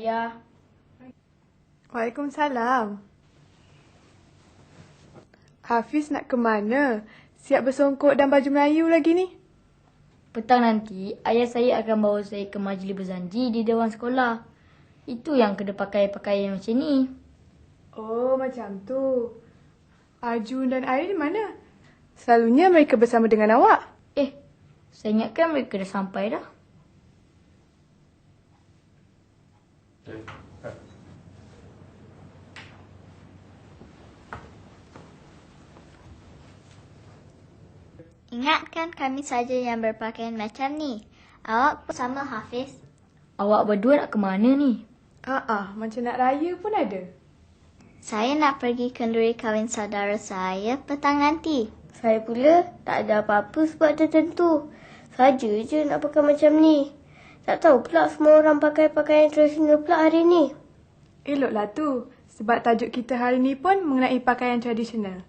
Ayah. Waalaikumsalam. Hafiz nak ke mana? Siap bersongkok dan baju Melayu lagi ni? Petang nanti, ayah saya akan bawa saya ke majlis berzanji di Dewan Sekolah. Itu yang kena pakai pakaian macam ni. Oh, macam tu. Arjun dan Arin mana? Selalunya mereka bersama dengan awak. Saya ingatkan mereka dah sampai dah. Ingatkan kami saja yang berpakaian macam ni. Awak pun sama, Hafiz. Awak berdua nak ke mana ni? Macam nak raya pun ada. Saya nak pergi kenduri kahwin saudara saya petang nanti. Saya pula tak ada apa-apa sebab tertentu. Saja je nak pakai macam ni. Tak tahu pula semua orang pakai pakaian tradisional pula hari ni. Eloklah tu. Sebab tajuk kita hari ni pun mengenai pakaian tradisional.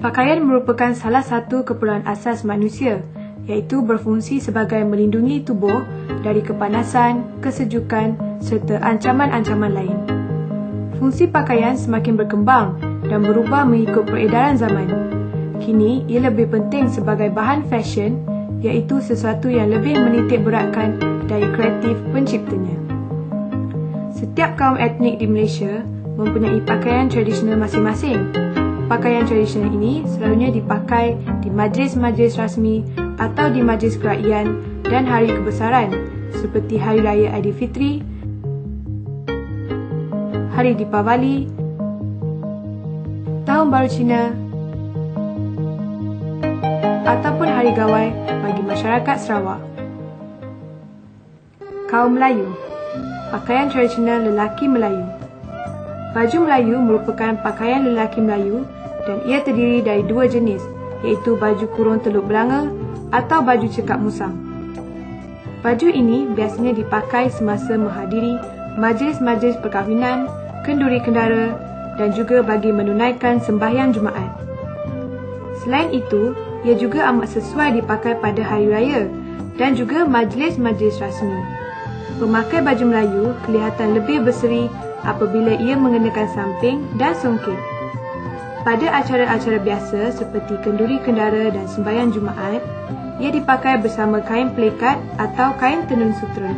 Pakaian merupakan salah satu keperluan asas manusia, iaitu berfungsi sebagai melindungi tubuh dari kepanasan, kesejukan serta ancaman-ancaman lain. Fungsi pakaian semakin berkembang dan berubah mengikut peredaran zaman. Kini, ia lebih penting sebagai bahan fashion, iaitu sesuatu yang lebih menitik beratkan dari kreatif penciptanya. Setiap kaum etnik di Malaysia mempunyai pakaian tradisional masing-masing. Pakaian tradisional ini selalunya dipakai di majlis-majlis rasmi atau di majlis kerajaan dan hari kebesaran seperti Hari Raya Aidilfitri, Hari Deepavali, Tahun Baru Cina ataupun Hari Gawai bagi masyarakat Sarawak. Kaum Melayu. Pakaian tradisional lelaki Melayu. Baju Melayu merupakan pakaian lelaki Melayu dan ia terdiri dari dua jenis, iaitu baju kurung teluk belanga atau baju cekap musang. Baju ini biasanya dipakai semasa menghadiri majlis-majlis perkahwinan, kenduri kendara dan juga bagi menunaikan sembahyang Jumaat. Selain itu, ia juga amat sesuai dipakai pada hari raya dan juga majlis-majlis rasmi. Pemakai baju Melayu kelihatan lebih berseri apabila ia mengenakan samping dan songket. Pada acara-acara biasa seperti kenduri kendara dan sembahyang Jumaat, ia dipakai bersama kain pelikat atau kain tenun sutera.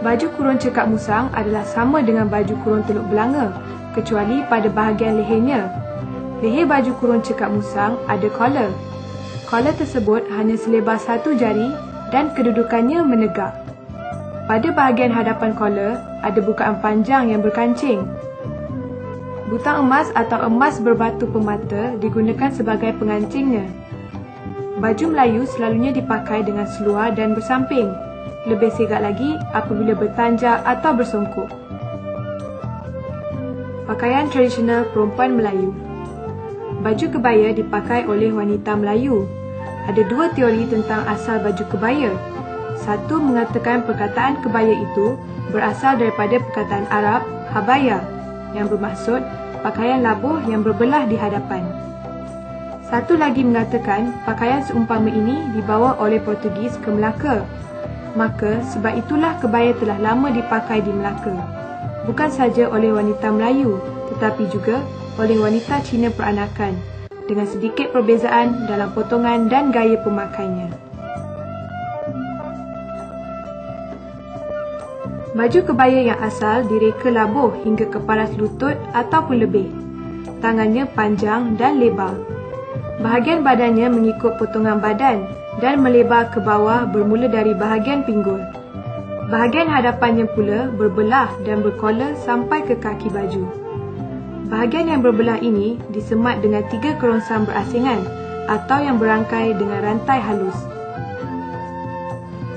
Baju kurung cekap musang adalah sama dengan baju kurung teluk belanga, kecuali pada bahagian lehernya. Leher baju kurung cekap musang ada collar. Collar tersebut hanya selebar satu jari dan kedudukannya menegak. Pada bahagian hadapan collar ada bukaan panjang yang berkancing. Butang emas atau emas berbatu permata digunakan sebagai pengancingnya. Baju Melayu selalunya dipakai dengan seluar dan bersamping. Lebih segat lagi apabila bertanjak atau bersongkok. Pakaian tradisional perempuan Melayu. Baju kebaya dipakai oleh wanita Melayu. Ada dua teori tentang asal baju kebaya. Satu mengatakan perkataan kebaya itu berasal daripada perkataan Arab habaya yang bermaksud pakaian labuh yang berbelah di hadapan. Satu lagi mengatakan pakaian seumpama ini dibawa oleh Portugis ke Melaka. Maka sebab itulah kebaya telah lama dipakai di Melaka. Bukan saja oleh wanita Melayu tetapi juga oleh wanita Cina peranakan dengan sedikit perbezaan dalam potongan dan gaya pemakaiannya. Baju kebaya yang asal direka labuh hingga ke paras lutut ataupun lebih. Tangannya panjang dan lebar. Bahagian badannya mengikut potongan badan dan melebar ke bawah bermula dari bahagian pinggul. Bahagian hadapannya pula berbelah dan berkola sampai ke kaki baju. Bahagian yang berbelah ini disemat dengan 3 kerongsang berasingan atau yang berangkai dengan rantai halus.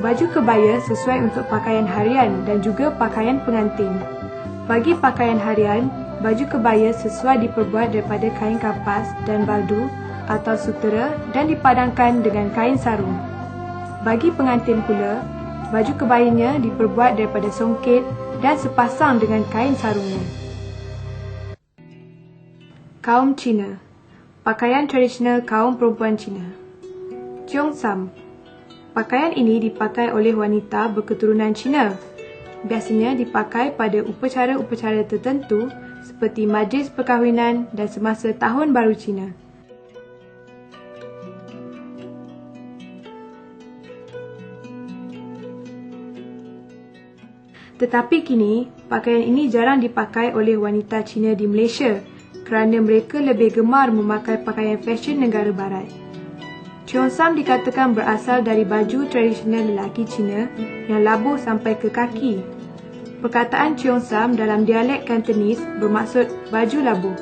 Baju kebaya sesuai untuk pakaian harian dan juga pakaian pengantin. Bagi pakaian harian, baju kebaya sesuai diperbuat daripada kain kapas dan baldu atau sutera dan dipadankan dengan kain sarung. Bagi pengantin pula, baju kebayanya diperbuat daripada songket dan sepasang dengan kain sarungnya. Kaum Cina. pakaian tradisional kaum perempuan Cina. Cheongsam. Pakaian ini dipakai oleh wanita berketurunan Cina. Biasanya dipakai pada upacara-upacara tertentu seperti majlis perkahwinan dan semasa Tahun Baru Cina. Tetapi kini, pakaian ini jarang dipakai oleh wanita Cina di Malaysia kerana mereka lebih gemar memakai pakaian fashion negara barat. Cheongsam dikatakan berasal dari baju tradisional lelaki Cina yang labuh sampai ke kaki. Perkataan Cheongsam dalam dialek Cantonese bermaksud baju labuh.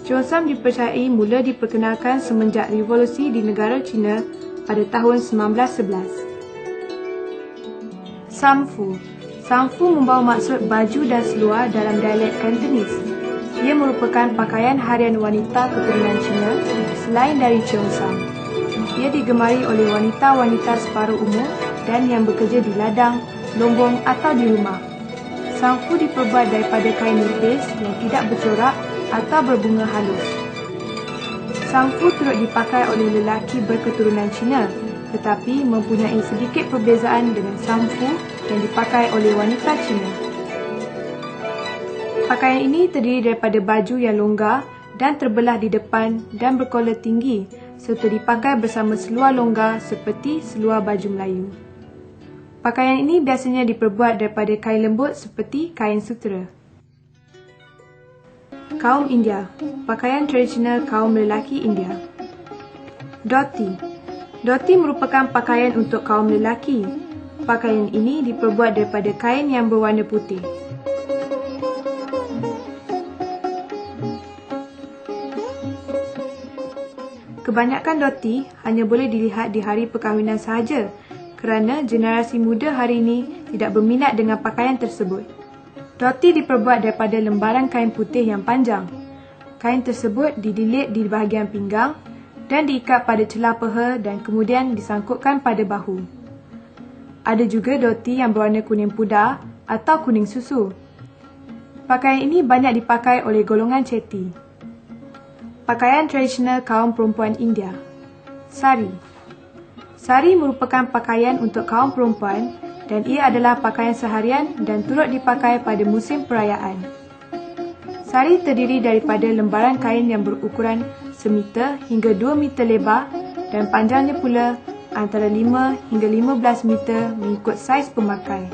Cheongsam dipercayai mula diperkenalkan semenjak revolusi di negara Cina pada tahun 1911. Samfu. Samfu membawa maksud baju dan seluar dalam dialek Cantonese. Ia merupakan pakaian harian wanita keturunan Cina selain dari Cheongsam. Ia digemari oleh wanita-wanita separuh umur dan yang bekerja di ladang, lombong atau di rumah. Samfu diperbuat daripada kain nipis yang tidak bercorak atau berbunga halus. Samfu turut dipakai oleh lelaki berketurunan Cina, tetapi mempunyai sedikit perbezaan dengan samfu yang dipakai oleh wanita Cina. Pakaian ini terdiri daripada baju yang longgar dan terbelah di depan dan berkolor tinggi serta dipakai bersama seluar longgar seperti seluar baju Melayu. Pakaian ini biasanya diperbuat daripada kain lembut seperti kain sutera. Kaum India. Pakaian tradisional kaum lelaki India. Dhoti. Dhoti merupakan pakaian untuk kaum lelaki. Pakaian ini diperbuat daripada kain yang berwarna putih. Kebanyakan dhoti hanya boleh dilihat di hari perkahwinan sahaja kerana generasi muda hari ini tidak berminat dengan pakaian tersebut. Dhoti diperbuat daripada lembaran kain putih yang panjang. Kain tersebut dililit di bahagian pinggang dan diikat pada celah peha dan kemudian disangkutkan pada bahu. Ada juga dhoti yang berwarna kuning pudar atau kuning susu. Pakaian ini banyak dipakai oleh golongan ceti. Pakaian tradisional kaum perempuan India. Sari. Sari merupakan pakaian untuk kaum perempuan dan ia adalah pakaian seharian dan turut dipakai pada musim perayaan. Sari terdiri daripada lembaran kain yang berukuran semeter hingga 2 meter lebar dan panjangnya pula antara 5 hingga 15 meter mengikut saiz pemakai.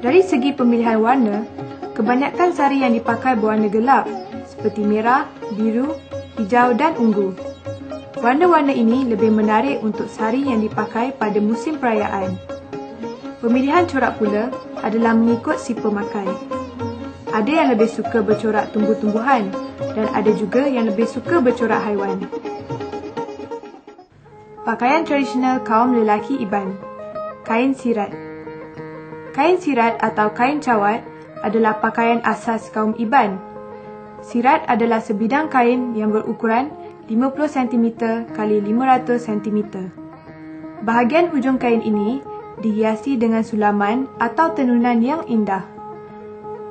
Dari segi pemilihan warna, kebanyakan sari yang dipakai berwarna gelap seperti merah, biru, hijau dan ungu. Warna-warna ini lebih menarik untuk sari yang dipakai pada musim perayaan. Pemilihan corak pula adalah mengikut si pemakai. Ada yang lebih suka bercorak tumbuh-tumbuhan dan ada juga yang lebih suka bercorak haiwan. Pakaian tradisional kaum lelaki Iban. Kain sirat. Kain sirat atau kain cawat adalah pakaian asas kaum Iban. Sirat adalah sebidang kain yang berukuran 50 cm x 500 cm. Bahagian hujung kain ini dihiasi dengan sulaman atau tenunan yang indah.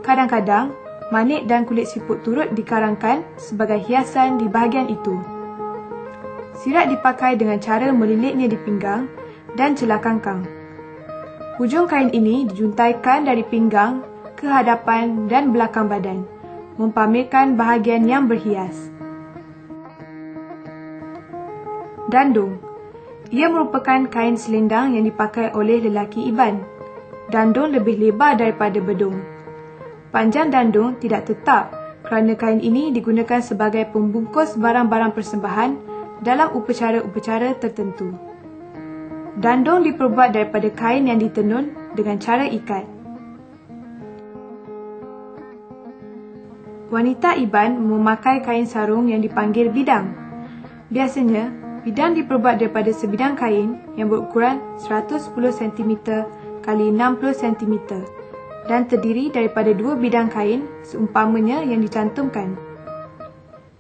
Kadang-kadang, manik dan kulit siput turut dikarangkan sebagai hiasan di bahagian itu. Sirat dipakai dengan cara melilitnya di pinggang dan celah kangkang. Hujung kain ini dijuntaikan dari pinggang ke hadapan dan belakang badan, mempamerkan bahagian yang berhias. Dandung. Ia merupakan kain selendang yang dipakai oleh lelaki Iban. Dandung lebih lebar daripada bedung. Panjang dandung tidak tetap kerana kain ini digunakan sebagai pembungkus barang-barang persembahan dalam upacara-upacara tertentu. Dandung diperbuat daripada kain yang ditenun dengan cara ikat. Wanita Iban memakai kain sarung yang dipanggil bidang. Biasanya, bidang diperbuat daripada sebidang kain yang berukuran 110 cm x 60 cm dan terdiri daripada 2 bidang kain seumpamanya yang dicantumkan.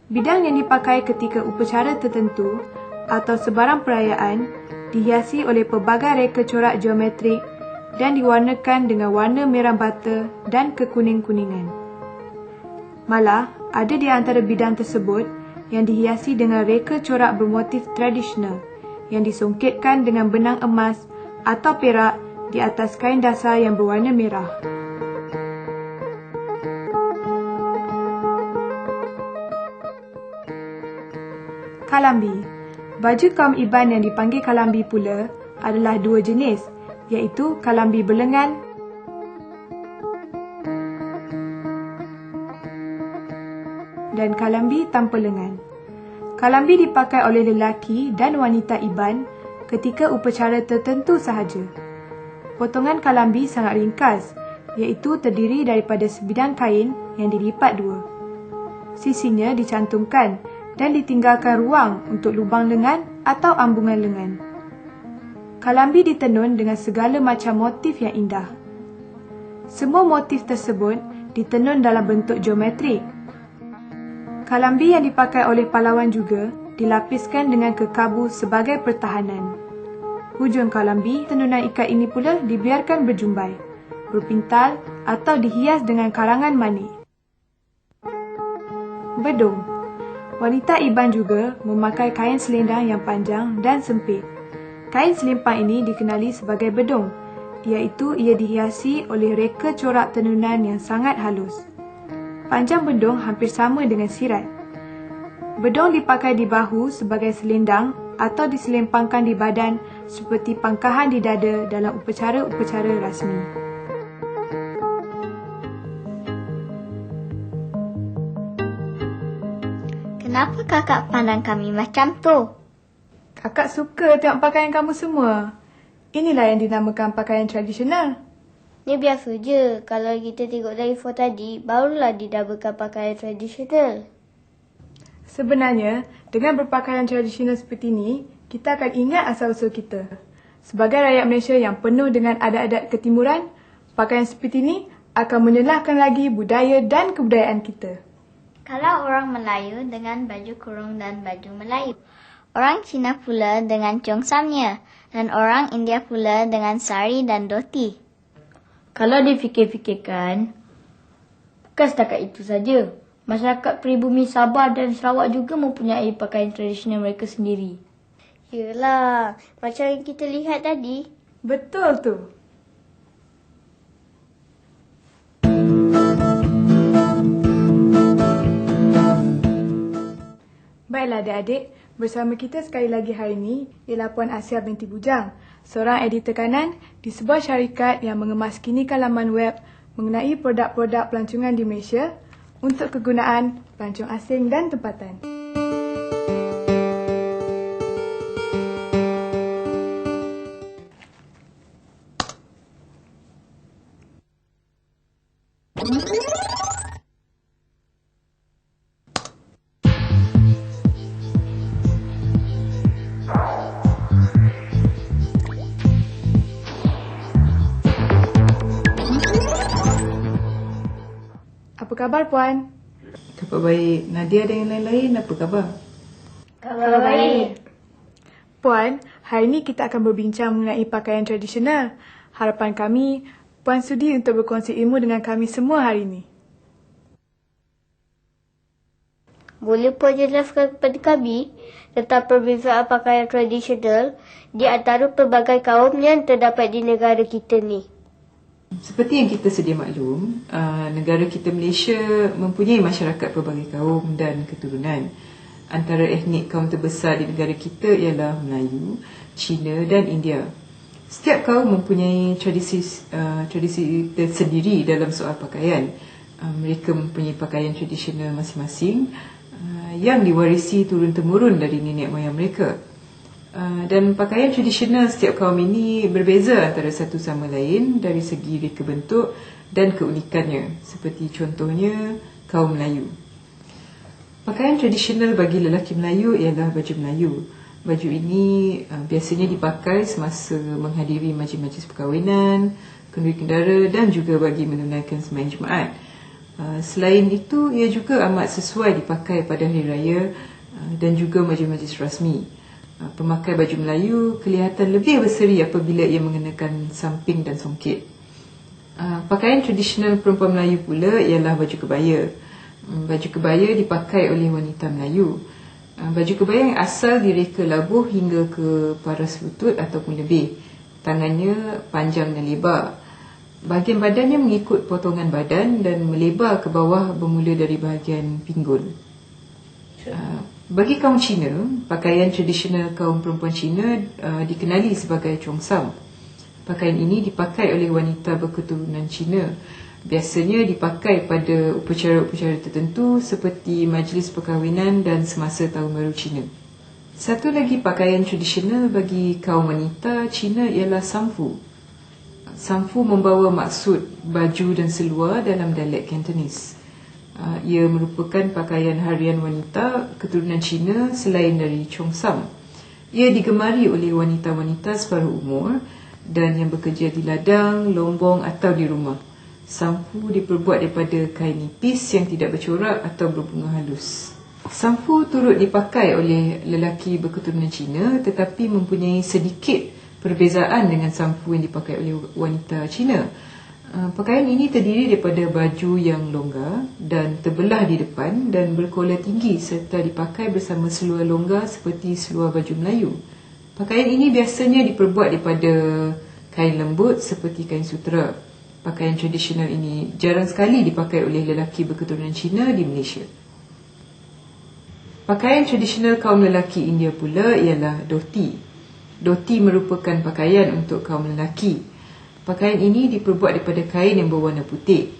Bidang yang dipakai ketika upacara tertentu atau sebarang perayaan dihiasi oleh pelbagai reka corak geometrik dan diwarnakan dengan warna merah bata dan kekuning-kuningan. Malah, ada di antara bidang tersebut yang dihiasi dengan reka corak bermotif tradisional yang disongkitkan dengan benang emas atau perak di atas kain dasar yang berwarna merah. Kalambi. Baju kaum Iban yang dipanggil kalambi pula adalah dua jenis, iaitu kalambi berlengan dan kalambi tanpa lengan. Kalambi dipakai oleh lelaki dan wanita Iban ketika upacara tertentu sahaja. Potongan kalambi sangat ringkas, iaitu terdiri daripada sebidang kain yang dilipat dua. Sisinya dicantumkan dan ditinggalkan ruang untuk lubang lengan atau ambungan lengan. Kalambi ditenun dengan segala macam motif yang indah. Semua motif tersebut ditenun dalam bentuk geometrik. Kalambi yang dipakai oleh pahlawan juga dilapiskan dengan kekabu sebagai pertahanan. Hujung kalambi tenunan ikat ini pula dibiarkan berjumbai, berpintal atau dihias dengan karangan manik. Bedung. Wanita Iban juga memakai kain selendang yang panjang dan sempit. Kain selimpang ini dikenali sebagai bedung, iaitu ia dihiasi oleh reka corak tenunan yang sangat halus. Panjang bedung hampir sama dengan sirat. Bedung dipakai di bahu sebagai selendang atau diselempangkan di badan seperti pangkahan di dada dalam upacara-upacara rasmi. Kenapa kakak pandang kami macam tu? Kakak suka tengok pakaian kamu semua. Inilah yang dinamakan pakaian tradisional. Ni biasa je. Kalau kita tengok dari foto tadi, barulah didamakan pakaian tradisional. Sebenarnya, dengan berpakaian tradisional seperti ini, kita akan ingat asal-usul kita. Sebagai rakyat Malaysia yang penuh dengan adat-adat ketimuran, pakaian seperti ini akan menyelahkan lagi budaya dan kebudayaan kita. Kalau orang Melayu dengan baju kurung dan baju Melayu. Orang Cina pula dengan congsamnya. Dan orang India pula dengan sari dan dhoti. Kalau difikir-fikirkan, bukan setakat itu saja. Masyarakat peribumi Sabah dan Sarawak juga mempunyai pakaian tradisional mereka sendiri. Yelah, macam yang kita lihat tadi. Betul tu. Baiklah adik-adik, bersama kita sekali lagi hari ini ialah Puan Asia binti Bujang, seorang editor kanan di sebuah syarikat yang mengemaskinikan laman web mengenai produk-produk pelancongan di Malaysia untuk kegunaan pelancong asing dan tempatan. Apa khabar Puan? Khabar baik. Nadia dan yang lain-lain apa khabar? Khabar baik. Puan, hari ini kita akan berbincang mengenai pakaian tradisional. Harapan kami, Puan sudi untuk berkongsi ilmu dengan kami semua hari ini. Boleh Puan jelaskan kepada kami tentang perbezaan pakaian tradisional di antara pelbagai kaum yang terdapat di negara kita ni? Seperti yang kita sedia maklum, negara kita Malaysia mempunyai masyarakat pelbagai kaum dan keturunan. Antara etnik kaum terbesar di negara kita ialah Melayu, Cina dan India. Setiap kaum mempunyai tradisi tersendiri dalam soal pakaian. Mereka mempunyai pakaian tradisional masing-masing yang diwarisi turun-temurun dari nenek moyang mereka. Dan pakaian tradisional setiap kaum ini berbeza antara satu sama lain dari segi reka bentuk dan keunikannya, seperti contohnya kaum Melayu. Pakaian tradisional bagi lelaki Melayu ialah baju Melayu. Baju ini biasanya dipakai semasa menghadiri majlis-majlis perkahwinan, kenduri kendara dan juga bagi menunaikan sembahyang Jumaat. Selain itu, ia juga amat sesuai dipakai pada hari raya dan juga majlis-majlis rasmi. Pemakai baju Melayu kelihatan lebih berseri apabila ia mengenakan samping dan songkit. Pakaian tradisional perempuan Melayu pula ialah baju kebaya. Baju kebaya dipakai oleh wanita Melayu. Baju kebaya yang asal direka labuh hingga ke paras lutut ataupun lebih. Tangannya panjang dan lebar. Bahagian badannya mengikut potongan badan dan melebar ke bawah bermula dari bahagian pinggul. Bagi kaum Cina, pakaian tradisional kaum perempuan Cina dikenali sebagai Cheongsam. Pakaian ini dipakai oleh wanita berketurunan Cina. Biasanya dipakai pada upacara-upacara tertentu seperti majlis perkahwinan dan semasa Tahun Baru Cina. Satu lagi pakaian tradisional bagi kaum wanita Cina ialah samfu. Samfu membawa maksud baju dan seluar dalam dialek Cantonese. Ia merupakan pakaian harian wanita keturunan Cina selain dari Cheongsam. Ia digemari oleh wanita-wanita separuh umur dan yang bekerja di ladang, lombong atau di rumah. Samfu diperbuat daripada kain nipis yang tidak bercorak atau berbunga halus. Samfu turut dipakai oleh lelaki berketurunan Cina tetapi mempunyai sedikit perbezaan dengan samfu yang dipakai oleh wanita Cina. Pakaian ini terdiri daripada baju yang longgar dan terbelah di depan dan berkola tinggi serta dipakai bersama seluar longgar seperti seluar baju Melayu. Pakaian ini biasanya diperbuat daripada kain lembut seperti kain sutera. Pakaian tradisional ini jarang sekali dipakai oleh lelaki berketurunan Cina di Malaysia. Pakaian tradisional kaum lelaki India pula ialah dhoti. Dhoti merupakan pakaian untuk kaum lelaki. Pakaian ini diperbuat daripada kain yang berwarna putih.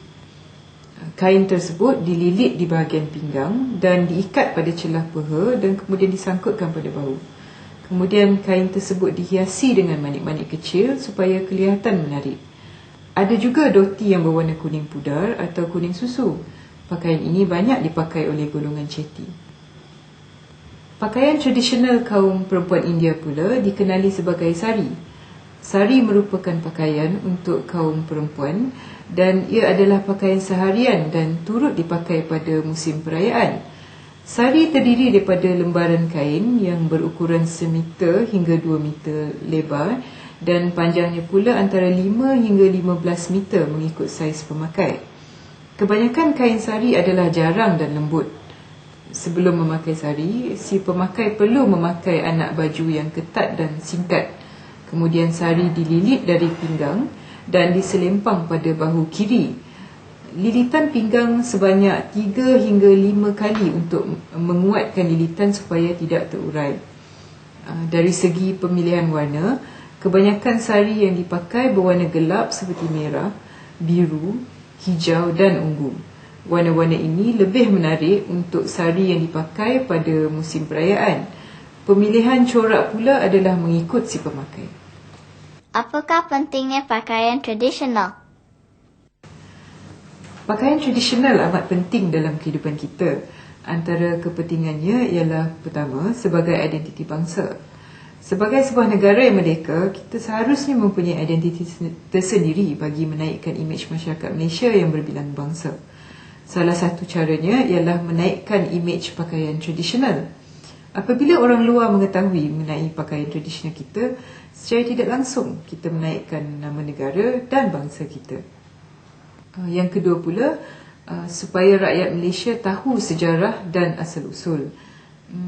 Kain tersebut dililit di bahagian pinggang dan diikat pada celah peha dan kemudian disangkutkan pada bahu. Kemudian kain tersebut dihiasi dengan manik-manik kecil supaya kelihatan menarik. Ada juga dhoti yang berwarna kuning pudar atau kuning susu. Pakaian ini banyak dipakai oleh golongan ceti. Pakaian tradisional kaum perempuan India pula dikenali sebagai sari. Sari merupakan pakaian untuk kaum perempuan dan ia adalah pakaian seharian dan turut dipakai pada musim perayaan. Sari terdiri daripada lembaran kain yang berukuran semeter hingga 2 meter lebar dan panjangnya pula antara 5 hingga 15 meter mengikut saiz pemakai. Kebanyakan kain sari adalah jarang dan lembut. Sebelum memakai sari, si pemakai perlu memakai anak baju yang ketat dan singkat. Kemudian sari dililit dari pinggang dan diselempang pada bahu kiri. Lilitan pinggang sebanyak 3 hingga 5 kali untuk menguatkan lilitan supaya tidak terurai. Dari segi pemilihan warna, kebanyakan sari yang dipakai berwarna gelap seperti merah, biru, hijau dan ungu. Warna-warna ini lebih menarik untuk sari yang dipakai pada musim perayaan. Pemilihan corak pula adalah mengikut si pemakai. Apakah pentingnya pakaian tradisional? Pakaian tradisional amat penting dalam kehidupan kita. Antara kepentingannya ialah pertama, sebagai identiti bangsa. Sebagai sebuah negara yang merdeka, kita seharusnya mempunyai identiti tersendiri bagi menaikkan imej masyarakat Malaysia yang berbilang bangsa. Salah satu caranya ialah menaikkan imej pakaian tradisional. Apabila orang luar mengetahui mengenai pakaian tradisional kita, secara tidak langsung kita menaikkan nama negara dan bangsa kita. Yang kedua pula, supaya rakyat Malaysia tahu sejarah dan asal-usul.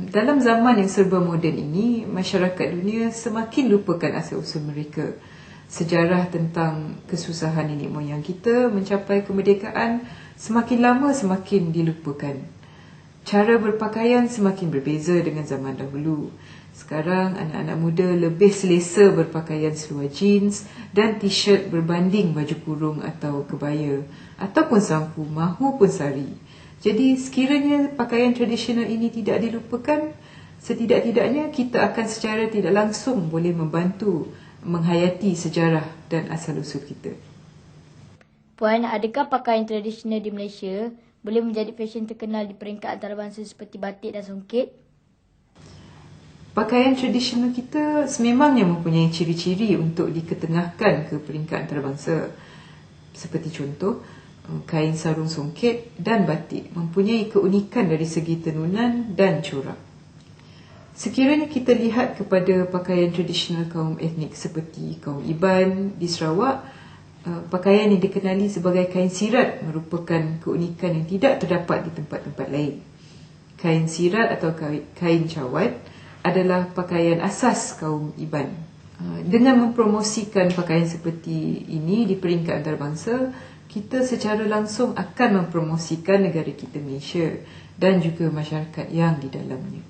Dalam zaman yang serba moden ini, masyarakat dunia semakin lupakan asal-usul mereka. Sejarah tentang kesusahan nenek moyang kita mencapai kemerdekaan semakin lama semakin dilupakan. Cara berpakaian semakin berbeza dengan zaman dahulu. Sekarang anak-anak muda lebih selesa berpakaian seluar jeans dan t-shirt berbanding baju kurung atau kebaya, ataupun samfu mahupun sari. Jadi sekiranya pakaian tradisional ini tidak dilupakan, setidak-tidaknya kita akan secara tidak langsung boleh membantu menghayati sejarah dan asal-usul kita. Puan, adakah pakaian tradisional di Malaysia boleh menjadi fashion terkenal di peringkat antarabangsa seperti batik dan songket? Pakaian tradisional kita sememangnya mempunyai ciri-ciri untuk diketengahkan ke peringkat antarabangsa. Seperti contoh, kain sarung songket dan batik mempunyai keunikan dari segi tenunan dan corak. Sekiranya kita lihat kepada pakaian tradisional kaum etnik seperti kaum Iban di Sarawak, pakaian yang dikenali sebagai kain sirat merupakan keunikan yang tidak terdapat di tempat-tempat lain. kain sirat atau kain cawat adalah pakaian asas kaum Iban. Dengan mempromosikan pakaian seperti ini di peringkat antarabangsa, kita secara langsung akan mempromosikan negara kita Malaysia dan juga masyarakat yang di dalamnya.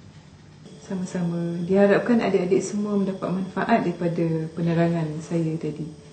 Sama-sama. Diharapkan adik-adik semua mendapat manfaat daripada penerangan saya tadi.